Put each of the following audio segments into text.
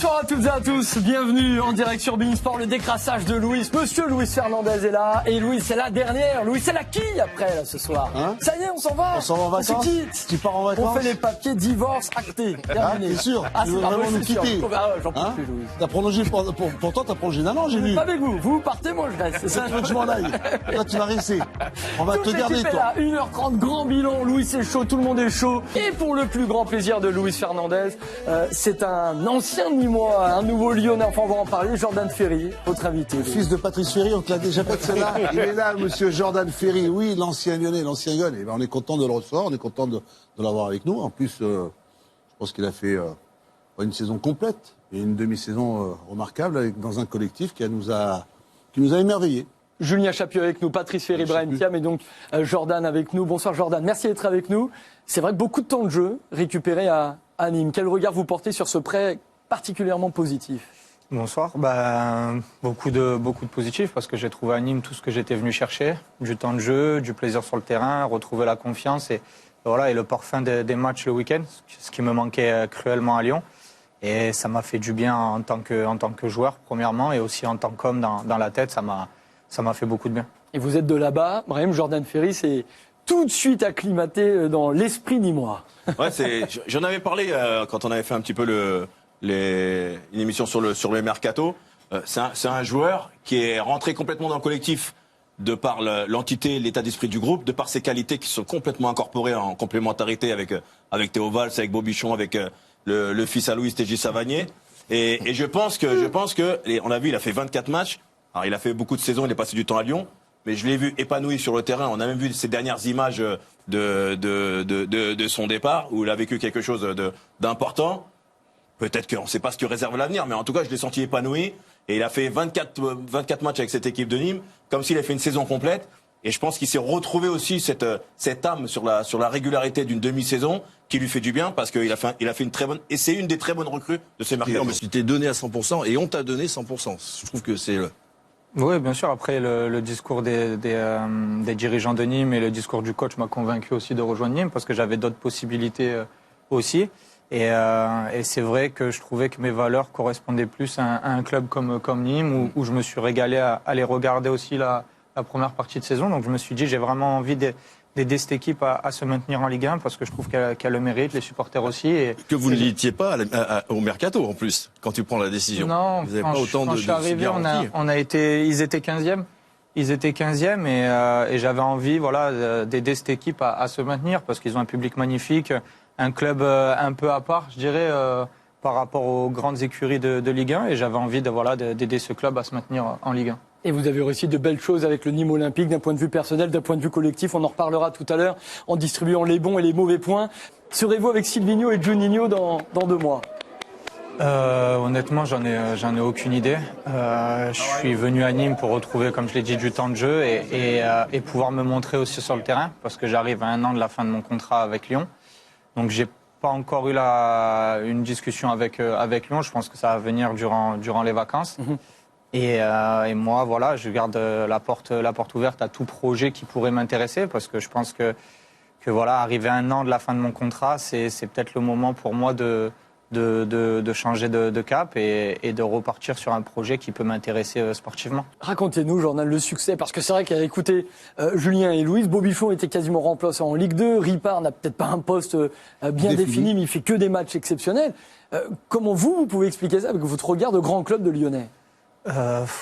Bonsoir à toutes et à tous, bienvenue en direct sur Bein Sport, le décrassage de Luis. Monsieur Luis Fernandez est là, et Luis c'est la dernière. Luis c'est la quille après là ce soir. Ça y est, on s'en va. On s'en va en vacances. On se quitte. Tu pars en vacances. On fait les papiers, divorce, acté. Terminé. T'es sûr? Ah, Tu veux vraiment nous quitter? Ah ouais, j'en peux plus, Luis. T'as prolongé, pourtant t'as prolongé d'un an, j'ai vu. Pas avec vous, vous partez, moi je reste. C'est ça. Tu veux que je m'en aille. Là tu vas rester. On va te garder toi. Là, 1h30, grand bilan, Luis est chaud, tout le monde est chaud. Et pour le plus grand plaisir de Luis Fernandez, c'est un ancien Nîmois, un nouveau Lyonnais, enfin on va en parler, Jordan Ferry, votre invité. Le fils de Patrice Ferry, on te l'a déjà fait celle-là. Il est là, monsieur Jordan Ferry, oui, l'ancien Lyonnais, l'ancien Lyonnais. On est content de le recevoir, on est content de l'avoir avec nous. En plus, je pense qu'il a fait une saison complète et une demi-saison remarquable dans un collectif qui nous a émerveillés. Julien Chapieux avec nous, Patrice Ferry, Brahim Thiam et donc Jordan avec nous. Bonsoir Jordan, merci d'être avec nous. C'est vrai que beaucoup de temps de jeu récupéré à Nîmes. Quel regard vous portez sur ce prêt particulièrement positif? Bonsoir, beaucoup de positifs parce que j'ai trouvé à Nîmes tout ce que j'étais venu chercher, du temps de jeu, du plaisir sur le terrain, retrouver la confiance et le parfum des matchs le week-end, ce qui me manquait cruellement à Lyon. Et ça m'a fait du bien en tant que joueur premièrement et aussi en tant qu'homme dans la tête, ça m'a fait beaucoup de bien. Et vous êtes de là-bas, Brahim, Jordan Ferry, c'est tout de suite acclimaté dans l'esprit nîmois. Ouais, j'en avais parlé quand on avait fait un petit peu une émission sur le mercato. C'est un joueur qui est rentré complètement dans le collectif de par l'entité, l'état d'esprit du groupe, de par ses qualités qui sont complètement incorporées en complémentarité avec Théo Valls, avec Bobichon, avec le fils à Louis, T.J. Savanier. Et je pense que on a vu, il a fait 24 matchs. Alors il a fait beaucoup de saisons, il est passé du temps à Lyon, mais je l'ai vu épanoui sur le terrain. On a même vu ces dernières images de son départ où il a vécu quelque chose d'important. Peut-être qu'on ne sait pas ce que réserve l'avenir, mais en tout cas, je l'ai senti épanoui. Et il a fait 24 matchs avec cette équipe de Nîmes, comme s'il avait fait une saison complète. Et je pense qu'il s'est retrouvé aussi cette âme sur la régularité d'une demi-saison qui lui fait du bien, parce qu'il a fait une très bonne... Et c'est une des très bonnes recrues de ces mercato. Tu t'es donné à 100% et on t'a donné 100%. Je trouve que c'est... Oui, bien sûr. Après, le discours des dirigeants de Nîmes et le discours du coach m'a convaincu aussi de rejoindre Nîmes, parce que j'avais d'autres possibilités aussi. Et c'est vrai que je trouvais que mes valeurs correspondaient plus à un club comme Nîmes, où je me suis régalé à aller regarder aussi la première partie de saison. Donc je me suis dit, j'ai vraiment envie d'aider cette équipe à se maintenir en Ligue 1, parce que je trouve qu'elle le mérite, les supporters aussi. Et que vous ne l'étiez pas au mercato en plus, quand tu prends la décision. Non, vous n'avez pas autant quand je suis arrivé, ils étaient 15e. Ils étaient 15e et j'avais envie d'aider cette équipe à se maintenir, parce qu'ils ont un public magnifique, un club un peu à part, je dirais, par rapport aux grandes écuries de Ligue 1, et j'avais envie d'aider ce club à se maintenir en Ligue 1. Et vous avez réussi de belles choses avec le Nîmes Olympique, d'un point de vue personnel, d'un point de vue collectif. On en reparlera tout à l'heure, en distribuant les bons et les mauvais points. Serez-vous avec Silvinho et Juninho dans 2 mois? Honnêtement, j'en ai aucune idée. Je suis venu à Nîmes pour retrouver, comme je l'ai dit, du temps de jeu et pouvoir me montrer aussi sur le terrain, parce que j'arrive à 1 an de la fin de mon contrat avec Lyon. Donc j'ai pas encore eu une discussion avec Lyon. Je pense que ça va venir durant les vacances. Et moi, je garde la porte ouverte à tout projet qui pourrait m'intéresser, parce que je pense que arriver à 1 an de la fin de mon contrat, c'est peut-être le moment pour moi de changer de cap et de repartir sur un projet qui peut m'intéresser sportivement. Racontez-nous, Jordan, le succès, parce que c'est vrai qu'à écouter Julien et Louise, Bobichon était quasiment remplaçant en Ligue 2, Ripard n'a peut-être pas un poste bien défini, mais il fait que des matchs exceptionnels. Comment vous pouvez expliquer ça avec votre regard de grand club de Lyonnais?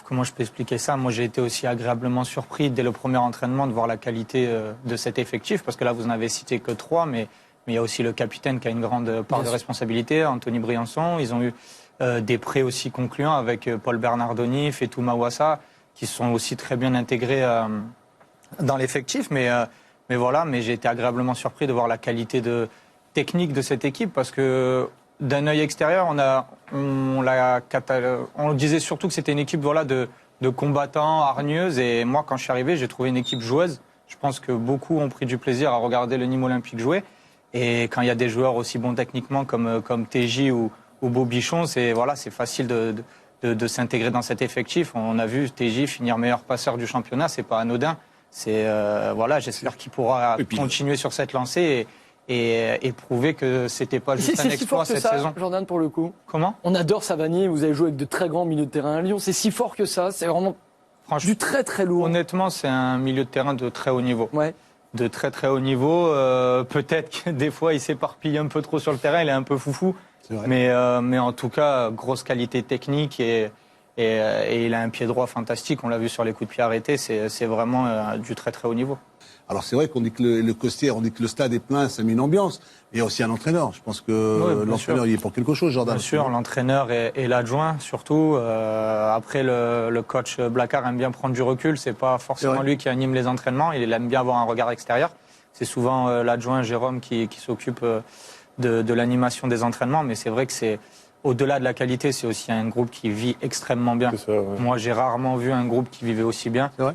Comment je peux expliquer ça? Moi, j'ai été aussi agréablement surpris dès le premier entraînement de voir la qualité de cet effectif, parce que là, vous n'en avez cité que 3, mais il y a aussi le capitaine qui a une grande part de responsabilité, Anthony Briançon. Ils ont eu des prêts aussi concluants avec Paul Bernardoni, Fetou Mawassa, qui sont aussi très bien intégrés dans l'effectif. Mais j'ai été agréablement surpris de voir la qualité technique de cette équipe, parce que d'un œil extérieur, on disait surtout que c'était une équipe de combattants, hargneuses. Et moi, quand je suis arrivé, j'ai trouvé une équipe joueuse. Je pense que beaucoup ont pris du plaisir à regarder le Nîmes Olympique jouer. Et quand il y a des joueurs aussi bons techniquement comme TJ ou Bobichon, c'est facile de s'intégrer dans cet effectif. On a vu TJ finir meilleur passeur du championnat, c'est pas anodin. J'espère qu'il pourra continuer sur cette lancée et prouver que c'était pas juste un C'est si fort exploit que cette ça, saison. Jordan, pour le coup. Comment? On adore Savanier, vous avez joué avec de très grands milieux de terrain à Lyon. C'est si fort que ça, c'est vraiment Franchement, du très très lourd. honnêtement, c'est un milieu de terrain de très haut niveau. Ouais. De très très haut niveau. Peut-être que des fois il s'éparpille un peu trop sur le terrain, il est un peu foufou. vrai. Mais en tout cas, grosse qualité technique et il a un pied droit fantastique. On l'a vu sur les coups de pied arrêtés, c'est vraiment du très très haut niveau. Alors c'est vrai qu'on dit que le Costière, on dit que le stade est plein, ça met une ambiance. Mais il y a aussi un entraîneur. Je pense que Oui, bien l'entraîneur, sûr. il est pour quelque chose, Jordan. Bien sûr, l'entraîneur et l'adjoint surtout. Après, le coach Blacard aime bien prendre du recul. C'est pas forcément C'est vrai. lui qui anime les entraînements. Il aime bien avoir un regard extérieur. C'est souvent l'adjoint Jérôme qui s'occupe de l'animation des entraînements. Mais c'est vrai que c'est au-delà de la qualité, c'est aussi un groupe qui vit extrêmement bien. C'est ça, ouais. Moi, j'ai rarement vu un groupe qui vivait aussi bien. C'est vrai.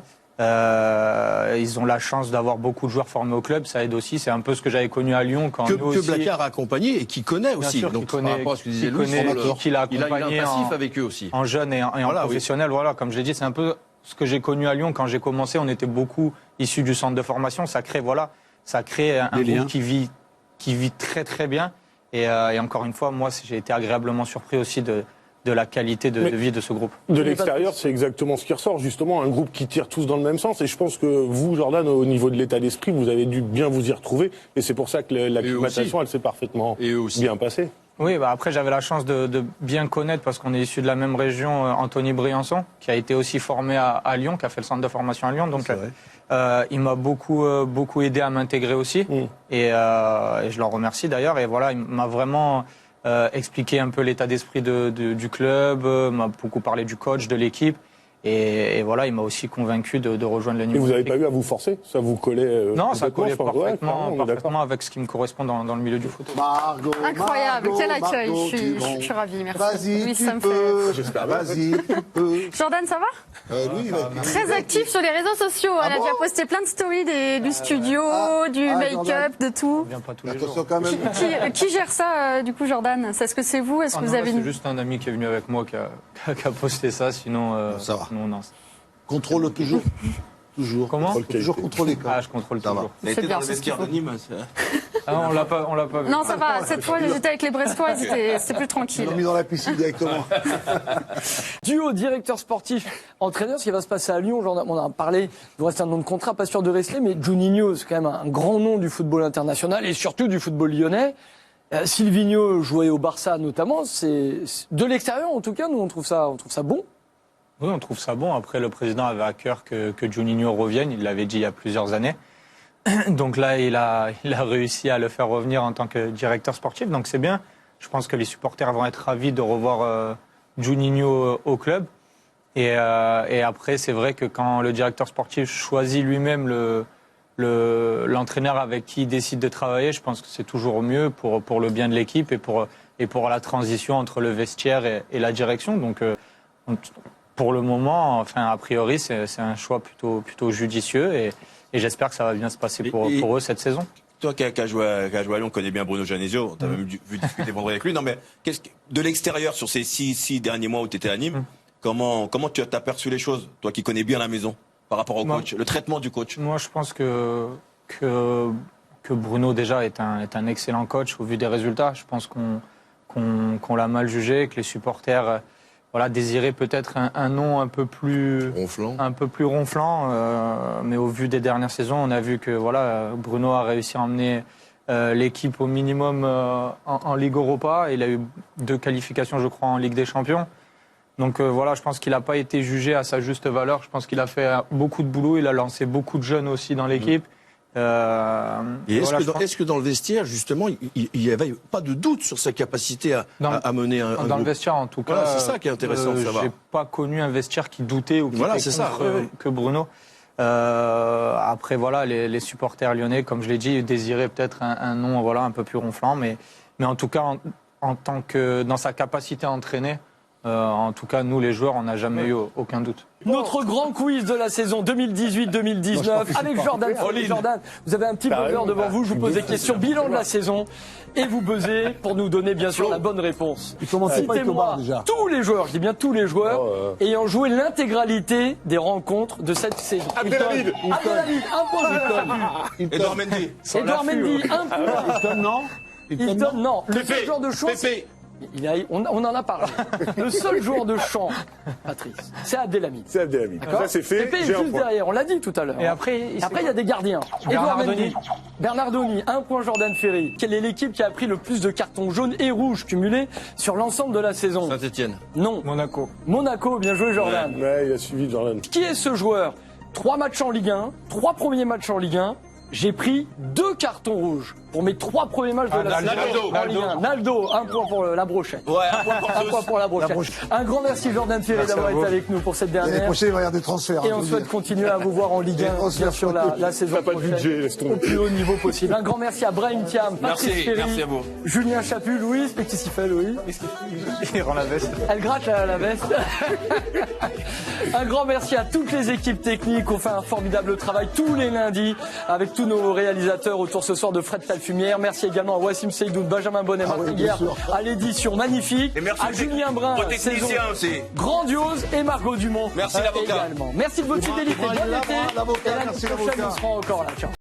Ils ont la chance d'avoir beaucoup de joueurs formés au club, ça aide aussi. C'est un peu ce que j'avais connu à Lyon quand nous Que aussi. Blacard a accompagné et qui connaît Bien aussi. sûr, Donc, qui connaît- par rapport à ce que disait qui Louis, connaît- sur qui l'a il a accompagné un passif en- avec eux aussi. En jeune et en Voilà, oui. professionnel, voilà, comme je l'ai dit, c'est un peu ce que j'ai connu à Lyon quand j'ai commencé. On était beaucoup issus du centre de formation. Ça crée un Des liens. groupe qui vit très très bien. Et encore une fois, moi, j'ai été agréablement surpris aussi de la qualité de vie de ce groupe. De l'extérieur, c'est exactement ce qui ressort, justement, un groupe qui tire tous dans le même sens. Et je pense que vous, Jordan, au niveau de l'état d'esprit, vous avez dû bien vous y retrouver. Et c'est pour ça que l'acclimatation, elle s'est parfaitement Et eux aussi. bien passée. Oui, après j'avais la chance de bien connaître, parce qu'on est issu de la même région, Anthony Briançon, qui a été aussi formé à Lyon, qui a fait le centre de formation à Lyon. Donc il m'a beaucoup aidé à m'intégrer aussi. Et je l'en remercie d'ailleurs. Et voilà, il m'a vraiment expliqué un peu l'état d'esprit du club, m'a beaucoup parlé du coach, de l'équipe. Et voilà, il m'a aussi convaincu de rejoindre le Et niveau. vous n'avez pas eu à vous forcer? Ça vous collait Non, ça complètement, collait je pense. Ouais, parfaitement, clairement, on est d'accord. parfaitement avec ce qui me correspond dans le milieu du foot. Margot, Incroyable, Margot, quel accueil, Margot, je suis ravie, merci. Vas-y, Oui, tu ça me peux. J'espère. Vas-y, tu peux. Jordan, ça va? Lui, il va être Très actif sur les réseaux sociaux, elle a bon déjà posté plein de stories du studio, du Jordan. make-up, de tout. Il vient pas tous les jours. Attention quand même. Qui gère ça, du coup, Jordan? Est-ce que c'est vous? Est-ce que Ah vous non, avez c'est une... juste un ami qui est venu avec moi qui a posté ça, sinon Ça va. sinon, non. Contrôle toujours. Toujours. Comment Faut toujours contrôler quand Ah, même. je contrôle Ça va. toujours. Il a été bien, dans le c'est ce qu'il vestiaire faut. de Nîmes. c'est- Ah, on l'a pas vu. Non, ça va, cette fois, j'étais avec les Brestois, c'était plus Ils tranquille. l'ont mis dans la piscine directement. Duo directeur sportif, entraîneur, ce qui va se passer à Lyon, on en a parlé, il vous reste un nom de contrat, pas sûr de rester, mais Juninho, c'est quand même un grand nom du football international et surtout du football lyonnais. Silvinho jouait au Barça notamment, c'est de l'extérieur en tout cas, nous on trouve ça bon. Oui, on trouve ça bon. Après, le président avait à cœur que Juninho revienne. Il l'avait dit il y a plusieurs années. Donc là, il a réussi à le faire revenir en tant que directeur sportif. Donc c'est bien. Je pense que les supporters vont être ravis de revoir Juninho au club. Et après, c'est vrai que quand le directeur sportif choisit lui-même l'entraîneur avec qui il décide de travailler, je pense que c'est toujours mieux pour le bien de l'équipe et pour la transition entre le vestiaire et la direction. Donc pour le moment, enfin a priori, c'est un choix plutôt judicieux et j'espère que ça va bien se passer pour eux cette saison. Toi qui as joué à Lyon, connais bien Bruno Genesio, tu as même vu discuter vendredi avec lui. Non, mais de l'extérieur, sur ces six derniers mois où tu étais à Nîmes, comment tu as aperçu les choses, toi qui connais bien la maison, par rapport au coach, le traitement du coach? Moi, je pense que Bruno déjà est un excellent coach au vu des résultats. Je pense qu'on l'a mal jugé, que les supporters désiraient peut-être un nom un peu plus ronflant. Mais au vu des dernières saisons, on a vu que Bruno a réussi à emmener l'équipe au minimum en Ligue Europa. Il a eu 2 qualifications, je crois, en Ligue des Champions. Donc je pense qu'il n'a pas été jugé à sa juste valeur. Je pense qu'il a fait beaucoup de boulot. Il a lancé beaucoup de jeunes aussi dans l'équipe. Est-ce que dans le vestiaire, justement, il n'y avait pas de doute sur sa capacité à mener un Dans groupe le vestiaire, en tout cas. Voilà, c'est ça qui est intéressant de savoir. J'ai pas connu un vestiaire qui doutait ou qui Voilà, était c'est ça, contre ouais. que Bruno. Après, les supporters lyonnais, comme je l'ai dit, désiraient peut-être un nom un peu plus ronflant. Mais en tout cas, en tant que dans sa capacité à entraîner, En tout cas, nous les joueurs, on n'a jamais eu aucun doute. Notre grand quiz de la saison 2018-2019 avec Jordan. Jordan, vous avez un petit buzzer devant vous. Je vous pose des questions. Bilan de la saison. Et vous buzzez pour nous donner bien sûr la bonne réponse. Citez-moi tous les joueurs, je dis bien tous les joueurs, ayant joué l'intégralité des rencontres de cette saison. Abdelhamid, un point. Edouard Mendy. Edouard Mendy, un point. Hilton, non Hilton, non. Le seul joueur de champ, on en a parlé. Le seul joueur de champ, Patrice, c'est Abdelhamid. C'est Abdelhamid. Ça, c'est fait. Pépé est J'ai un juste point. derrière, on l'a dit tout à l'heure. Et après, il y a des gardiens. Edouard Mendy, Bernardoni, un point Jordan Ferry. Quelle est l'équipe qui a pris le plus de cartons jaunes et rouges cumulés sur l'ensemble de la saison? Saint-Etienne. Non. Monaco. Monaco, bien joué Jordan. Ouais, il a suivi Jordan. Qui est ce joueur? 3 matchs en Ligue 1, 3 premiers matchs en Ligue 1. J'ai pris 2 cartons rouges pour mes 3 premiers matchs de la saison en Ligue 1. Naldo, un point pour la brochette. Ouais, Un point pour la brochette. Un grand merci Jordan Ferry d'avoir été avec nous pour cette L'année dernière. prochaine, il va y avoir des transferts. Et on souhaite continuer à vous voir en Ligue 1, bien sûr, la saison Pas de budget, prochaine, laisse tomber. au plus haut niveau possible. Un grand merci à Brahim Thiam, Patrice Merci, Ferry, merci à vous. Julien Chaput, Louis. Mais qu'est-ce qu'il fait, Louis? Il rend la veste. Elle gratte la veste. Un grand merci à toutes les équipes techniques qui ont fait un formidable travail tous les lundis avec tous nos réalisateurs autour ce soir de Fred Talfumière. Merci également à Wassim Seydoud, Benjamin Bonnet, Marc Higuer, à l'édition magnifique, Et merci à Julien Brun, aux techniciens saison aussi. grandiose, et Margot Dumont Merci, l'avocat. également. Merci de votre fidélité, bon été, l'avocat, et l'année merci, prochaine l'avocat. on sera encore là. Ciao.